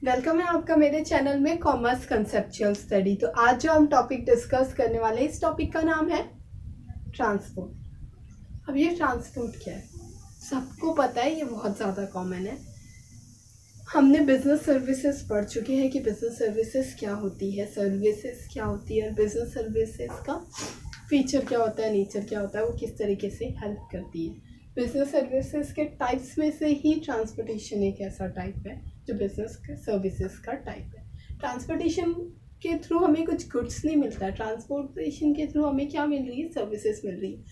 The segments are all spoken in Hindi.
वेलकम है आपका मेरे चैनल में कॉमर्स कंसेप्चुअल स्टडी। तो आज जो हम टॉपिक डिस्कस करने वाले हैं, इस टॉपिक का नाम है ट्रांसपोर्ट। अब ये ट्रांसपोर्ट क्या है, सबको पता है, ये बहुत ज़्यादा कॉमन है। हमने बिजनेस सर्विसेज पढ़ चुके हैं कि बिजनेस सर्विसेज क्या होती है, सर्विसेज क्या होती है और बिजनेस सर्विसेज का फीचर क्या होता है, नेचर क्या होता है, वो किस तरीके से हेल्प करती है। बिजनेस सर्विसेज के टाइप्स में से ही ट्रांसपोर्टेशन एक ऐसा टाइप है जो बिजनेस सर्विसेज का टाइप है। ट्रांसपोर्टेशन के थ्रू हमें कुछ गुड्स नहीं मिलता है, ट्रांसपोर्टेशन के थ्रू हमें क्या मिल रही है, सर्विसेज मिल रही है।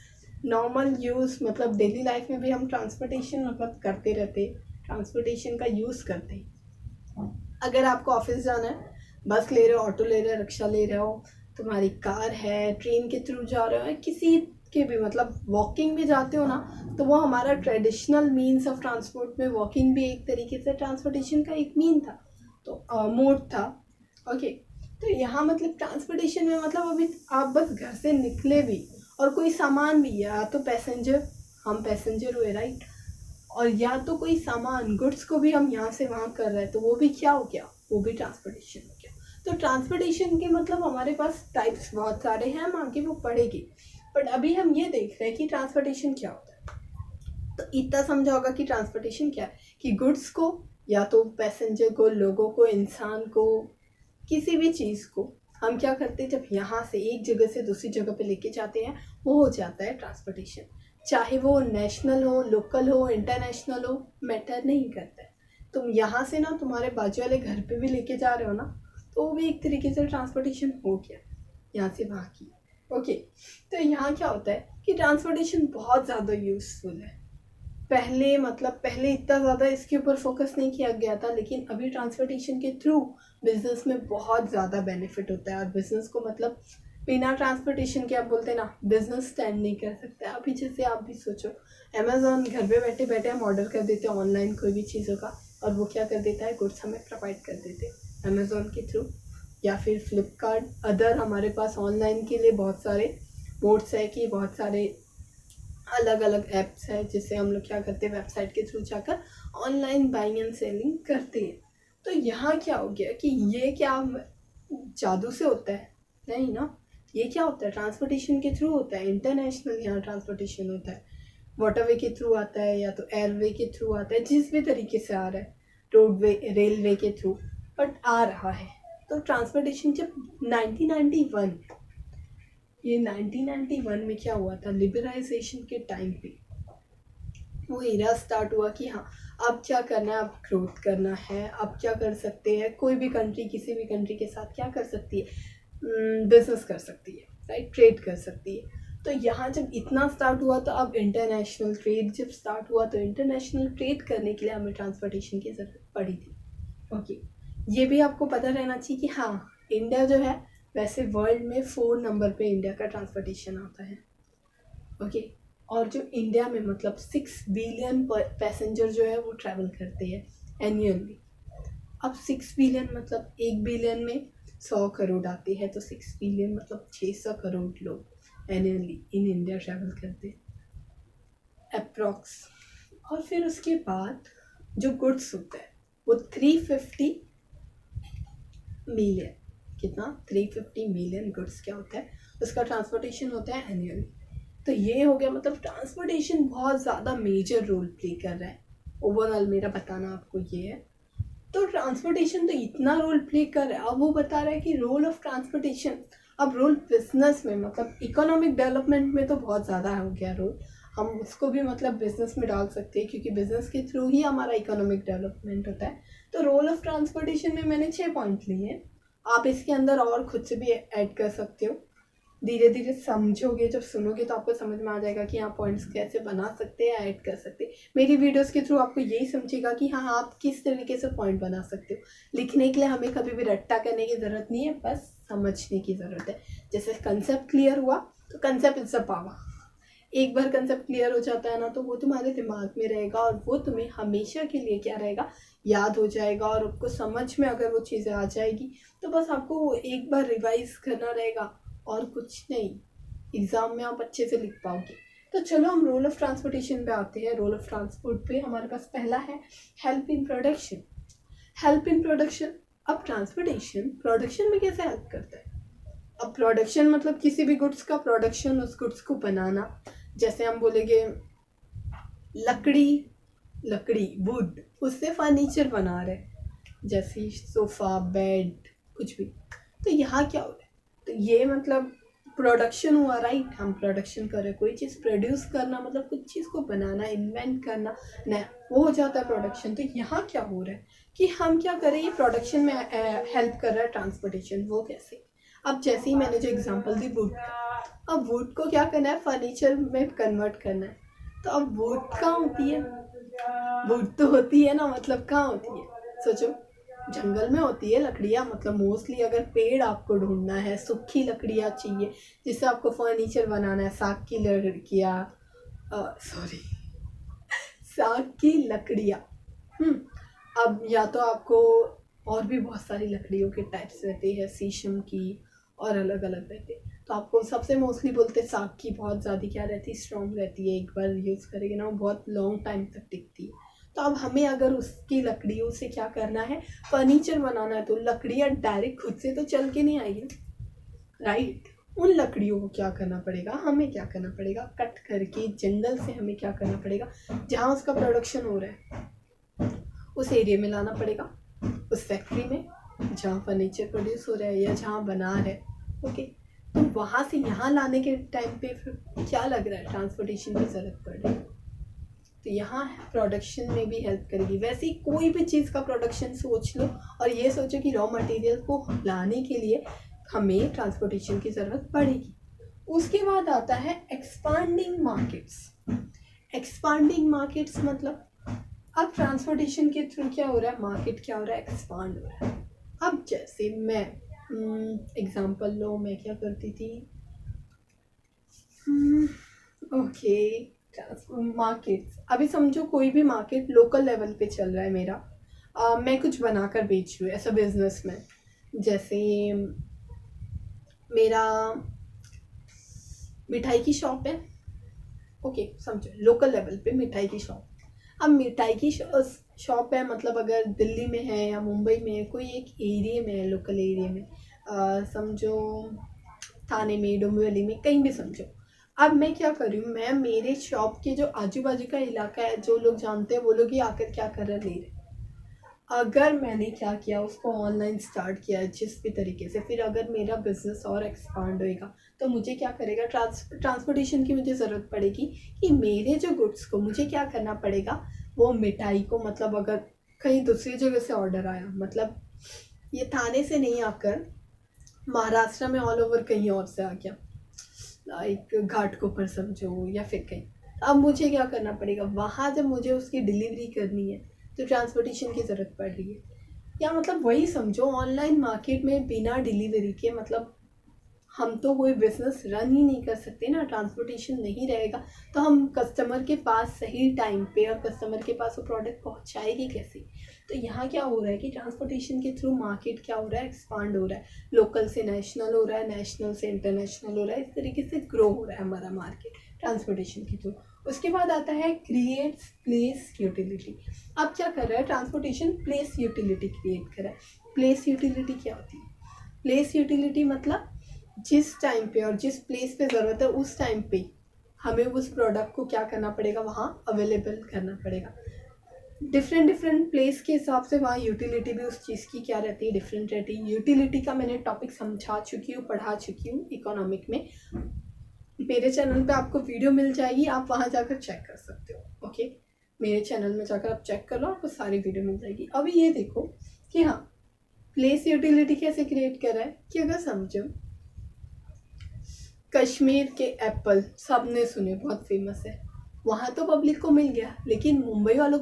नॉर्मल यूज़ मतलब डेली लाइफ में भी हम ट्रांसपोर्टेशन मतलब करते रहते, ट्रांसपोर्टेशन का यूज़ करते हैं। अगर आपको ऑफिस जाना है, बस ले रहे हो, ऑटो ले रहे हो, रिक्शा ले रहे हो, तुम्हारी कार है, ट्रेन के थ्रू जा रहे हो, किसी के भी मतलब वॉकिंग भी जाते हो ना, तो वो हमारा ट्रेडिशनल मीन्स ऑफ ट्रांसपोर्ट में वॉकिंग भी एक तरीके से ट्रांसपोर्टेशन का एक मीन था, तो मोड था। ओके, तो यहाँ मतलब ट्रांसपोर्टेशन में मतलब अभी आप बस घर से निकले भी और कोई सामान भी, या तो पैसेंजर, हम पैसेंजर हुए राइट, और या तो कोई सामान गुड्स को भी हम यहाँ से वहाँ कर रहे हैं, तो वो भी क्या हो गया, वो भी ट्रांसपोर्टेशन हो गया। तो ट्रांसपोर्टेशन के मतलब हमारे पास टाइप्स बहुत सारे हैं, हम आगे वो पढ़ेंगे, बट अभी हम ये देख रहे हैं कि ट्रांसपोर्टेशन क्या होता है। तो इतना समझा होगा कि ट्रांसपोर्टेशन क्या है, कि गुड्स को या तो पैसेंजर को, लोगों को, इंसान को, किसी भी चीज़ को हम क्या करते हैं, जब यहाँ से एक जगह से दूसरी जगह पे लेके जाते हैं, वो हो जाता है ट्रांसपोर्टेशन। चाहे वो नेशनल हो, लोकल हो, इंटरनेशनल हो, मैटर नहीं करता है। तुम यहाँ से ना तुम्हारे बाजू वाले घर पे भी लेके जा रहे हो ना, तो वो भी एक तरीके से ट्रांसपोर्टेशन हो गया, यहाँ से वहाँ की। ओके, तो यहाँ क्या होता है कि ट्रांसपोर्टेशन बहुत ज़्यादा यूज़फुल है। पहले इतना ज़्यादा इसके ऊपर फोकस नहीं किया गया था, लेकिन अभी ट्रांसपोर्टेशन के थ्रू बिजनेस में बहुत ज़्यादा बेनिफिट होता है। और बिजनेस को मतलब बिना ट्रांसपोर्टेशन के, आप बोलते हैं ना, बिजनेस स्टैंड नहीं कर सकता। अभी जैसे आप भी सोचो, अमेजोन घर पे बैठे बैठे हम ऑर्डर कर देते हैं ऑनलाइन कोई भी चीज़ों का, और वो क्या कर देता है, गुड्स हमें प्रोवाइड कर देते हैं अमेजोन के थ्रू। या फिर फ्लिपकार्ट, अदर हमारे पास ऑनलाइन के लिए बहुत सारे मोड्स है, कि बहुत सारे अलग अलग ऐप्स है जिससे हम लोग क्या करते हैं, वेबसाइट के थ्रू जाकर ऑनलाइन बाइंग एंड सेलिंग करते हैं। तो यहाँ क्या हो गया कि ये क्या जादू से होता है, नहीं ना, ये क्या होता है, ट्रांसपोर्टेशन के थ्रू होता है। इंटरनेशनल यहाँ ट्रांसपोर्टेशन होता है, वाटरवे के थ्रू आता है या तो एयरवे के थ्रू आता है, जिस भी तरीके से आ रहा है, रोडवे, रेलवे के थ्रू, बट आ रहा है। तो ट्रांसपोर्टेशन जब 1991, ये 1991 में क्या हुआ था, लिबरलाइजेशन के टाइम पे वो एरा स्टार्ट हुआ कि हाँ, अब क्या करना है, अब ग्रोथ करना है, अब क्या कर सकते हैं, कोई भी कंट्री किसी भी कंट्री के साथ क्या कर सकती है, बिजनेस कर सकती है राइट, ट्रेड कर सकती है। तो यहाँ जब इतना स्टार्ट हुआ, तो अब इंटरनेशनल ट्रेड जब स्टार्ट हुआ, तो इंटरनेशनल ट्रेड करने के लिए हमें ट्रांसपोर्टेशन की ज़रूरत पड़ी थी। ओके, ये भी आपको पता रहना चाहिए कि हाँ, इंडिया जो है, वैसे वर्ल्ड में 4 नंबर पे इंडिया का ट्रांसपोर्टेशन आता है। ओके, और जो इंडिया में मतलब 6 बिलियन पैसेंजर जो है वो ट्रैवल करते हैं एनुअली। अब 6 बिलियन मतलब 1 बिलियन में 100 करोड़ आते हैं, तो 6 बिलियन मतलब 600 करोड़ लोग एनुअली इन इंडिया ट्रैवल करते हैं अप्रॉक्स। और फिर उसके बाद जो गुड्स होता है वो 350 मिलियन, कितना, 350 मिलियन गुड्स क्या होता है, उसका ट्रांसपोर्टेशन होता है एनुअली। तो ये हो गया, मतलब ट्रांसपोर्टेशन बहुत ज़्यादा मेजर रोल प्ले कर रहा है। ओवरऑल मेरा बताना आपको ये है। तो ट्रांसपोर्टेशन तो इतना रोल प्ले कर रहा है, अब वो बता रहा है कि रोल ऑफ ट्रांसपोर्टेशन, अब रोल बिजनेस में मतलब इकोनॉमिक डेवलपमेंट में तो बहुत ज़्यादा हो गया रोल, हम उसको भी मतलब बिजनेस में डाल सकते हैं, क्योंकि बिजनेस के थ्रू ही हमारा इकोनॉमिक डेवलपमेंट होता है। तो रोल ऑफ ट्रांसपोर्टेशन में मैंने 6 पॉइंट लिए हैं, आप इसके अंदर और खुद से भी ऐड कर सकते हो। धीरे धीरे समझोगे, जब सुनोगे तो आपको समझ में आ जाएगा कि हाँ, पॉइंट्स कैसे बना सकते हैं, ऐड कर सकते हैं। मेरी वीडियोस के थ्रू आपको यही समझेगा कि हाँ, आप किस तरीके से पॉइंट बना सकते हो। लिखने के लिए हमें कभी भी रट्टा करने की ज़रूरत नहीं है, बस समझने की ज़रूरत है। जैसे कंसेप्ट क्लियर हुआ, तो कंसेप्ट इज अ पावर। एक बार कंसेप्ट क्लियर हो जाता है ना, तो वो तुम्हारे दिमाग में रहेगा, और वो तुम्हें हमेशा के लिए क्या रहेगा, याद हो जाएगा। और आपको समझ में अगर वो चीज़ें आ जाएगी, तो बस आपको वो एक बार रिवाइज करना रहेगा, और कुछ नहीं, एग्ज़ाम में आप अच्छे से लिख पाओगे। तो चलो हम रोल ऑफ ट्रांसपोर्टेशन पे आते हैं। रोल ऑफ ट्रांसपोर्ट पे हमारे पास पहला है help in production. Help in production. अब ट्रांसपोर्टेशन प्रोडक्शन में कैसे हेल्प करता है? अब प्रोडक्शन मतलब किसी भी गुड्स का प्रोडक्शन, उस गुड्स को बनाना। जैसे हम बोलेंगे लकड़ी वुड, उससे फर्नीचर बना रहे, जैसे सोफ़ा, बेड, कुछ भी। तो यहाँ क्या हो रहा है? तो ये मतलब प्रोडक्शन हुआ, राइट। हम प्रोडक्शन कर रहे हैं, कोई चीज़ प्रोड्यूस करना मतलब कुछ चीज़ को बनाना, इन्वेंट करना, नया, वो हो जाता है प्रोडक्शन। तो यहाँ क्या हो रहा है कि हम क्या करें, ये प्रोडक्शन में हेल्प कर रहा है ट्रांसपोर्टेशन। वो कैसे? अब जैसे ही मैंने जो एग्जांपल दी वुड का, अब वुड को क्या करना है, फर्नीचर में कन्वर्ट करना है। तो अब वुड कहाँ होती है? वुड तो होती है ना, मतलब कहाँ होती है? सोचो, जंगल में होती है लकड़ियाँ। मतलब मोस्टली अगर पेड़ आपको ढूंढना है, सूखी लकड़ियाँ चाहिए जिससे आपको फर्नीचर बनाना है, साग की लकड़ियाँ, सॉरी साग की लकड़ियाँ। अब या तो आपको और भी बहुत सारी लकड़ियों के टाइप्स रहते हैं, शीशम की और अलग अलग रहते हैं। तो आपको सबसे मोस्टली बोलते हैं साग की बहुत ज़्यादा क्या रहती है, स्ट्रॉन्ग रहती है, एक बार यूज़ करेंगे ना वो बहुत लॉन्ग टाइम तक टिकती है। तो अब हमें अगर उसकी लकड़ियों से क्या करना है, फर्नीचर बनाना है, तो लकड़ियाँ डायरेक्ट खुद से तो चल के नहीं आएगी, राइट। उन लकड़ियों को क्या करना पड़ेगा, हमें क्या करना पड़ेगा, कट करके जंगल से हमें क्या करना पड़ेगा, जहाँ उसका प्रोडक्शन हो रहा है उस एरिया में लाना पड़ेगा, उस फैक्ट्री में जहाँ फर्नीचर प्रोड्यूस हो रहा है या जहाँ बना रहा है। ओके, तो वहाँ से यहाँ लाने के टाइम पे फिर क्या लग रहा है, ट्रांसपोर्टेशन की ज़रूरत पड़ रही है। तो यहाँ प्रोडक्शन में भी हेल्प करेगी। वैसे ही कोई भी चीज़ का प्रोडक्शन सोच लो और ये सोचो कि रॉ मटेरियल को लाने के लिए हमें ट्रांसपोर्टेशन की ज़रूरत पड़ेगी। उसके बाद आता है एक्सपांडिंग मार्केट्स। एक्सपांडिंग मार्केट्स मतलब अब ट्रांसपोर्टेशन के थ्रू क्या हो रहा है, मार्केट क्या हो रहा है, एक्सपांड हो रहा है। अब जैसे मैं एग्जांपल लो, मैं क्या करती थी, ओके, मार्केट्स। अभी समझो कोई भी मार्केट लोकल लेवल पे चल रहा है मेरा, मैं कुछ बनाकर बेच रही हूँ ऐसा बिजनेस में। जैसे मेरा मिठाई की शॉप है, ओके, समझो लोकल लेवल पे मिठाई की शॉप। अब मिठाई की शॉप है, मतलब अगर दिल्ली में है या मुंबई में है, कोई एक एरिया में है, लोकल एरिया में, समझो थाने में, डोंबिवली में, कहीं भी समझो। अब मैं क्या कर रही हूँ, मैं मेरे शॉप के जो आजू बाजू का इलाका है, जो लोग जानते हैं वो लोग ही आकर क्या कर रहे, ले रहे। अगर मैंने क्या किया, उसको ऑनलाइन स्टार्ट किया जिस भी तरीके से, फिर अगर मेरा बिजनेस और एक्सपांड होएगा तो मुझे क्या करेगा, ट्रांसपोर्टेशन की मुझे ज़रूरत पड़ेगी कि मेरे जो गुड्स को मुझे क्या करना पड़ेगा, वो मिठाई को, मतलब अगर कहीं दूसरी जगह से ऑर्डर आया, मतलब ये थाने से नहीं आकर महाराष्ट्र में ऑल ओवर कहीं और से आ गया, लाइक घाटकोपर समझो या फिर कहीं, अब मुझे क्या करना पड़ेगा, वहाँ जब मुझे उसकी डिलीवरी करनी है तो ट्रांसपोर्टेशन की ज़रूरत पड़ रही है। या मतलब वही समझो, ऑनलाइन मार्केट में बिना डिलीवरी के मतलब हम तो कोई बिजनेस रन ही नहीं कर सकते ना, ट्रांसपोर्टेशन नहीं रहेगा तो हम कस्टमर के पास सही टाइम पे और कस्टमर के पास वो प्रोडक्ट पहुंचाएगी कैसे। तो यहाँ क्या हो रहा है कि ट्रांसपोर्टेशन के थ्रू मार्केट क्या हो रहा है, एक्सपांड हो रहा है, लोकल से नेशनल हो रहा है, नेशनल से इंटरनेशनल हो रहा है, इस तरीके से ग्रो हो रहा है हमारा मार्केट ट्रांसपोर्टेशन के थ्रू। उसके बाद आता है क्रिएट्स प्लेस यूटिलिटी। अब क्या कर रहा है ट्रांसपोर्टेशन, प्लेस यूटिलिटी क्रिएट कर रहा है। प्लेस यूटिलिटी क्या होती है, प्लेस यूटिलिटी मतलब जिस टाइम पे और जिस प्लेस पे ज़रूरत है उस टाइम पे हमें उस प्रोडक्ट को क्या करना पड़ेगा, वहाँ अवेलेबल करना पड़ेगा। डिफरेंट प्लेस के हिसाब से वहाँ यूटिलिटी भी उस चीज़ की क्या रहती है, डिफरेंट रहती है। यूटिलिटी का मैंने टॉपिक समझा चुकी हूँ, पढ़ा चुकी हूँ इकोनॉमिक में, मेरे चैनल पे आपको वीडियो मिल जाएगी, आप वहाँ जाकर चेक कर सकते हो। ओके, मेरे चैनल में जाकर आप चेक कर लो, आपको सारी वीडियो मिल जाएगी। अभी ये देखो कि हाँ, प्लेस यूटिलिटी कैसे क्रिएट कर रहा है कि अगर समझो कश्मीर के एप्पल सबने सुने, बहुत फेमस है, वहाँ तो पब्लिक को मिल गया, लेकिन मुंबई वालों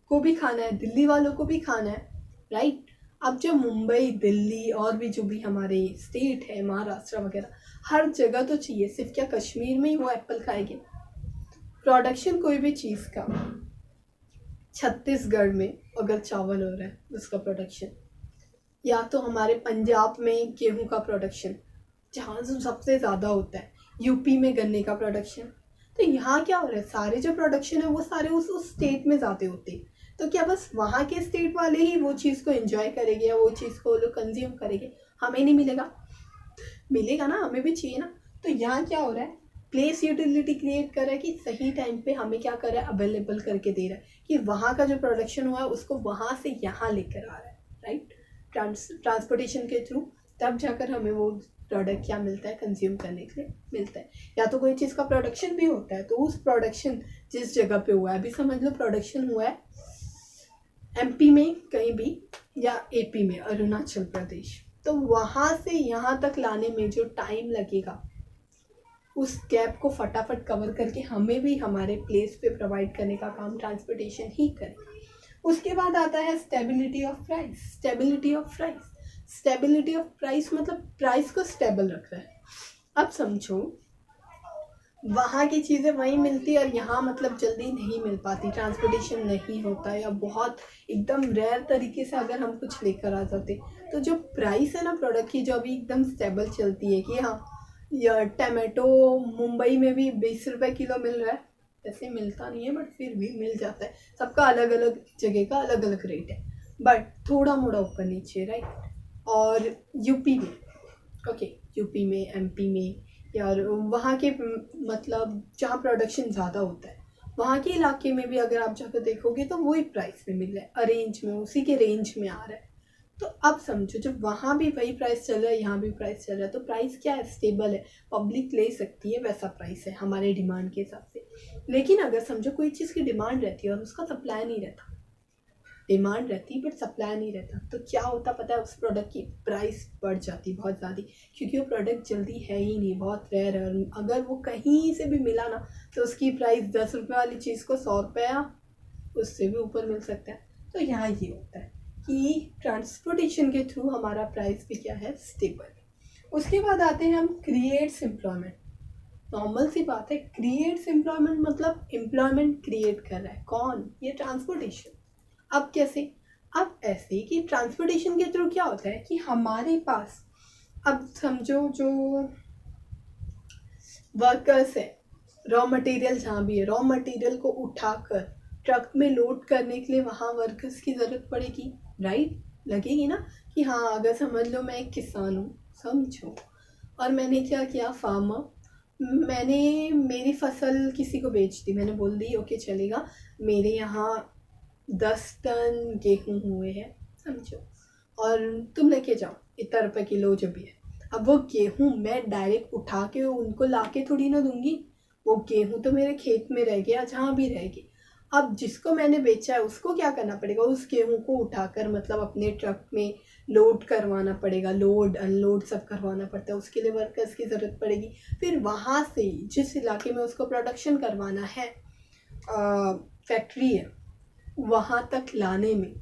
को भी खाना है, दिल्ली वालों को भी खाना है, राइट। अब जो मुंबई, दिल्ली और भी जो भी हमारे स्टेट है, महाराष्ट्र वगैरह, हर जगह तो चाहिए, सिर्फ क्या कश्मीर में ही वो एप्पल खाएंगे। प्रोडक्शन कोई भी चीज़ का, छत्तीसगढ़ में अगर चावल हो रहा है उसका प्रोडक्शन, या तो हमारे पंजाब में गेहूं का प्रोडक्शन जहाँ से सबसे ज़्यादा होता है, यूपी में गन्ने का प्रोडक्शन, तो यहाँ क्या हो रहा है, सारे जो प्रोडक्शन है वो सारे उस स्टेट में ज़्यादा होते हैं। तो क्या बस वहाँ के स्टेट वाले ही वो चीज़ को एंजॉय करेंगे या वो चीज़ को लोग कंज्यूम करेंगे, हमें नहीं मिलेगा? मिलेगा ना, हमें भी चाहिए ना। तो यहाँ क्या हो रहा है, प्लेस यूटिलिटी क्रिएट कर रहा है कि सही टाइम पे हमें क्या कर रहा है, अवेलेबल करके दे रहा है कि वहाँ का जो प्रोडक्शन हुआ है उसको वहाँ से यहाँ लेकर आ रहा है, राइट। ट्रांसपोर्टेशन के थ्रू तब जाकर हमें वो प्रोडक्ट क्या मिलता है, कंज्यूम करने के लिए मिलता है। या तो कोई चीज़ का प्रोडक्शन भी होता है, तो उस प्रोडक्शन जिस जगह पे हुआ है, अभी समझ लो प्रोडक्शन हुआ है एमपी में कहीं भी या एपी में, अरुणाचल प्रदेश, तो वहाँ से यहाँ तक लाने में जो टाइम लगेगा उस गैप को फटाफट कवर करके हमें भी हमारे प्लेस पे प्रोवाइड करने का काम ट्रांसपोर्टेशन ही करेगा। उसके बाद आता है stability of price. Stability of price, stability of price मतलब प्राइस को स्टेबल रख रहा है। अब समझो वहाँ की चीज़ें वहीं मिलती और यहाँ मतलब जल्दी नहीं मिल पाती, ट्रांसपोर्टेशन नहीं होता, या बहुत एकदम रेयर तरीके से अगर हम कुछ लेकर आ जाते, तो जो प्राइस है ना प्रोडक्ट की, जो अभी एकदम स्टेबल चलती है कि हाँ या टमाटो मुंबई में भी 20 रुपये किलो मिल रहा है, ऐसे मिलता नहीं है बट फिर भी मिल जाता है, सबका अलग अलग जगह का अलग अलग रेट है, बट थोड़ा मोड़ा ऊपर नीचे, राइट। और यूपी में, ओके, यूपी में, एमपी में, यार वहाँ के मतलब जहाँ प्रोडक्शन ज़्यादा होता है वहाँ के इलाके में भी अगर आप जाकर देखोगे तो वही प्राइस में मिल रहा है, अरेंज में उसी के रेंज में आ रहा है। तो अब समझो जब वहाँ भी वही प्राइस चल रहा है, यहाँ भी प्राइस चल रहा है, तो प्राइस क्या है, स्टेबल है, पब्लिक ले सकती है, वैसा प्राइस है हमारे डिमांड के हिसाब से। लेकिन अगर समझो कोई चीज़ की डिमांड रहती है और उसका सप्लाई नहीं रहता, डिमांड रहती बट सप्लाई नहीं रहता, तो क्या होता पता है, उस प्रोडक्ट की प्राइस बढ़ जाती बहुत ज़्यादा, क्योंकि वो प्रोडक्ट जल्दी है ही नहीं, बहुत रेयर है, और अगर वो कहीं से भी मिला ना तो उसकी प्राइस 10 रुपये वाली चीज़ को 100 रुपया उससे भी ऊपर मिल सकता है। तो यहाँ ये होता है कि ट्रांसपोर्टेशन के थ्रू हमारा प्राइस भी क्या है, स्टेबल। उसके बाद आते हैं हम क्रिएट्स एम्प्लॉयमेंट। नॉर्मल सी बात है, क्रिएट्स एम्प्लॉयमेंट मतलब एम्प्लॉयमेंट क्रिएट कर रहा है कौन, ये ट्रांसपोर्टेशन। अब कैसे, अब ऐसे कि ट्रांसपोर्टेशन के थ्रू क्या होता है कि हमारे पास, अब समझो जो वर्कर्स है, रॉ मटेरियल जहाँ भी है, रॉ मटेरियल को उठाकर ट्रक में लोड करने के लिए वहाँ वर्कर्स की ज़रूरत पड़ेगी, राइट, लगेगी ना। कि हाँ अगर समझ लो मैं एक किसान हूँ, समझो, और मैंने क्या किया, फार्मर, मैंने मेरी फसल किसी को बेच दी, मैंने बोल दी ओके चलेगा, मेरे यहाँ 10 टन गेहूँ हुए हैं, समझो, और तुम लेके जाओ इतना रुपये किलो जो भी है। अब वो गेहूँ मैं डायरेक्ट उठा के उनको ला के थोड़ी ना दूंगी, वो गेहूँ तो मेरे खेत में रह गया, जहाँ भी रहेगी। अब जिसको मैंने बेचा है उसको क्या करना पड़ेगा, उस गेहूँ को उठाकर मतलब अपने ट्रक में लोड करवाना पड़ेगा, लोड अनलोड सब करवाना पड़ता है, उसके लिए वर्कर्स की ज़रूरत पड़ेगी। फिर वहाँ से जिस इलाके में उसको प्रोडक्शन करवाना है, फैक्ट्री है, वहाँ तक लाने में,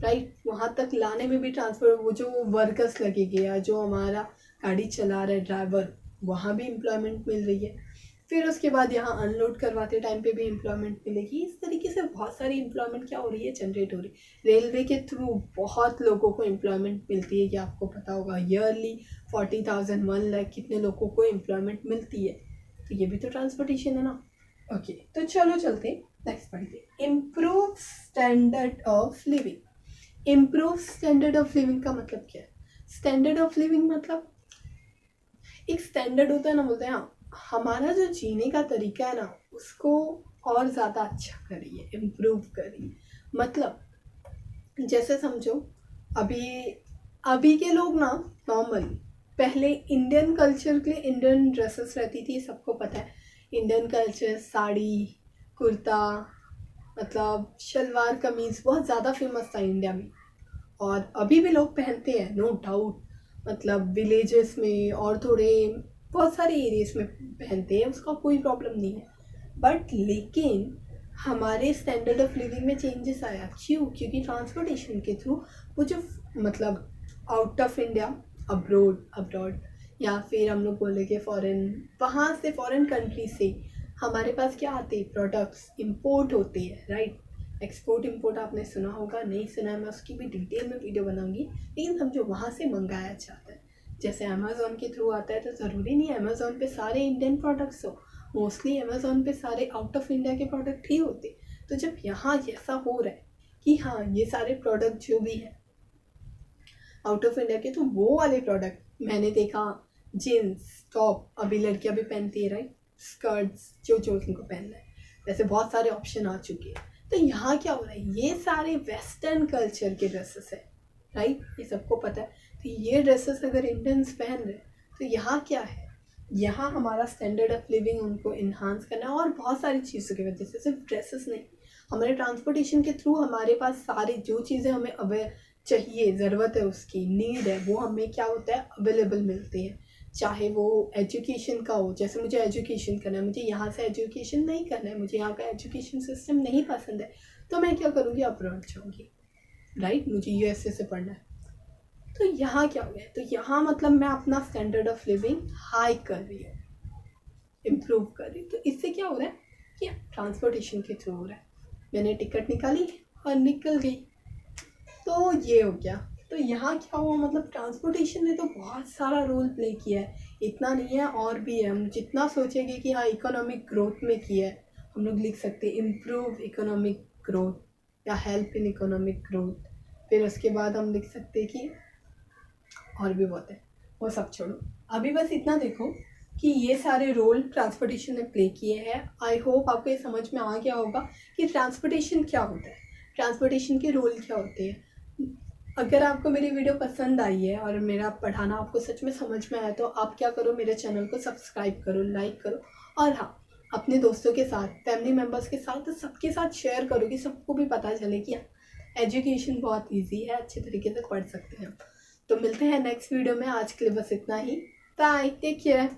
राइट, वहाँ तक लाने में भी ट्रांसपोर्ट, वो जो वर्कर्स लगेंगे या जो हमारा गाड़ी चला रहा है ड्राइवर, वहाँ भी एम्प्लॉयमेंट मिल रही है। फिर उसके बाद यहाँ अनलोड करवाते टाइम पे भी एम्प्लॉयमेंट मिलेगी। इस तरीके से बहुत सारी एम्प्लॉयमेंट क्या हो रही है, जनरेट हो रही है। रेलवे के थ्रू बहुत लोगों को एम्प्लॉयमेंट मिलती है, कि आपको पता होगा ईयरली 40,000 1 लाख कितने लोगों को एम्प्लॉयमेंट मिलती है, तो ये भी तो ट्रांसपोर्टेशन है ना। ओके, तो चलो चलते नेक्स्ट पढ़ते, improve standard of living. Improve standard of living का मतलब क्या है, स्टैंडर्ड ऑफ लिविंग मतलब एक स्टैंडर्ड होता है ना, बोलते हैं हाँ हमारा जो जीने का तरीका है ना उसको और ज़्यादा अच्छा करिए, इम्प्रूव करिए। मतलब जैसे समझो अभी के लोग ना नॉर्मली, पहले इंडियन कल्चर के लिए इंडियन ड्रेसेस रहती थी, सबको पता है, इंडियन कल्चर, साड़ी, कुर्ता, मतलब शलवार कमीज़ बहुत ज़्यादा फेमस था इंडिया में, और अभी भी लोग पहनते हैं, नो डाउट, मतलब विलेजेस में और थोड़े बहुत सारे एरियाज में पहनते हैं, उसका कोई प्रॉब्लम नहीं है। बट लेकिन हमारे स्टैंडर्ड ऑफ लिविंग में चेंजेस आया, क्यों, क्योंकि ट्रांसपोर्टेशन के थ्रू वो जो मतलब आउट ऑफ इंडिया, अब्रॉड या फिर हम लोग बोलेंगे फॉरेन, वहाँ से फॉरेन कंट्री से हमारे पास क्या आते हैं, प्रोडक्ट्स इंपोर्ट होते हैं, राइट। एक्सपोर्ट इंपोर्ट आपने सुना होगा, नहीं सुना है मैं उसकी भी डिटेल में वीडियो बनाऊंगी, लेकिन समझो वहाँ से मंगाया जाता है। जैसे अमेज़ॉन के थ्रू आता है, तो ज़रूरी नहीं है अमेज़ॉन पे सारे इंडियन प्रोडक्ट्स हो, मोस्टली अमेज़ॉन पे सारे आउट ऑफ इंडिया के प्रोडक्ट ही होते, तो जब यहाँ ऐसा हो रहा है कि हाँ ये सारे प्रोडक्ट जो भी है आउट ऑफ इंडिया के, तो वो वाले प्रोडक्ट मैंने देखा, जीन्स टॉप अभी लड़कियां भी पहनती है राइट, स्कर्ट्स जो जो उनको पहनना है, वैसे बहुत सारे ऑप्शन आ चुके हैं। तो यहाँ क्या हो रहा है, ये सारे वेस्टर्न कल्चर के ड्रेसेस है राइट, ये सबको पता है। तो ये ड्रेसेस अगर इंडियंस पहन रहे तो यहाँ क्या है, यहाँ हमारा स्टैंडर्ड ऑफ लिविंग उनको इन्हांस करना है और बहुत सारी चीज़ों की वजह से, सिर्फ ड्रेसेस नहीं, हमारे ट्रांसपोर्टेशन के थ्रू हमारे पास सारी जो चीज़ें हमें अवेयर चाहिए, ज़रूरत है, उसकी नीड है, वो हमें क्या होता है अवेलेबल मिलती है। चाहे वो एजुकेशन का हो, जैसे मुझे एजुकेशन करना है, मुझे यहाँ से एजुकेशन नहीं करना है, मुझे यहाँ का एजुकेशन सिस्टम नहीं पसंद है, तो मैं क्या करूँगी, अब्रॉड जाऊँगी राइट, मुझे यूएसए से पढ़ना है। तो यहाँ क्या हो गया, तो यहाँ मतलब मैं अपना स्टैंडर्ड ऑफ लिविंग हाई कर रही हूँ, इम्प्रूव कर रही हूँ। तो इससे क्या हो रहा है कि ट्रांसपोर्टेशन के थ्रू हो रहा है, मैंने टिकट निकाली और निकल गई, तो ये हो गया। तो यहाँ क्या हुआ, मतलब ट्रांसपोर्टेशन ने तो बहुत सारा रोल प्ले किया है, इतना नहीं है और भी है। हम जितना सोचेंगे कि हाँ इकोनॉमिक ग्रोथ में किया है, हम लोग लिख सकते हैं इम्प्रूव इकोनॉमिक ग्रोथ या हेल्प इन इकोनॉमिक ग्रोथ, फिर उसके बाद हम लिख सकते हैं कि और भी बहुत है, वो सब छोड़ो, अभी बस इतना देखो कि ये सारे रोल ट्रांसपोर्टेशन ने प्ले किए हैं। आई होप आपको ये समझ में आ गया होगा कि ट्रांसपोर्टेशन क्या होता है, ट्रांसपोर्टेशन के रोल क्या होते हैं। अगर आपको मेरी वीडियो पसंद आई है और मेरा पढ़ाना आपको सच में समझ में आया, तो आप क्या करो, मेरे चैनल को सब्सक्राइब करो, लाइक करो, और हाँ अपने दोस्तों के साथ, फैमिली मेम्बर्स के साथ, तो सबके साथ शेयर करो कि सबको भी पता चले कि एजुकेशन बहुत ईजी है, अच्छे तरीके से पढ़ सकते हैं। तो मिलते हैं नेक्स्ट वीडियो में, आज के लिए बस इतना ही, बाय, टेक केयर।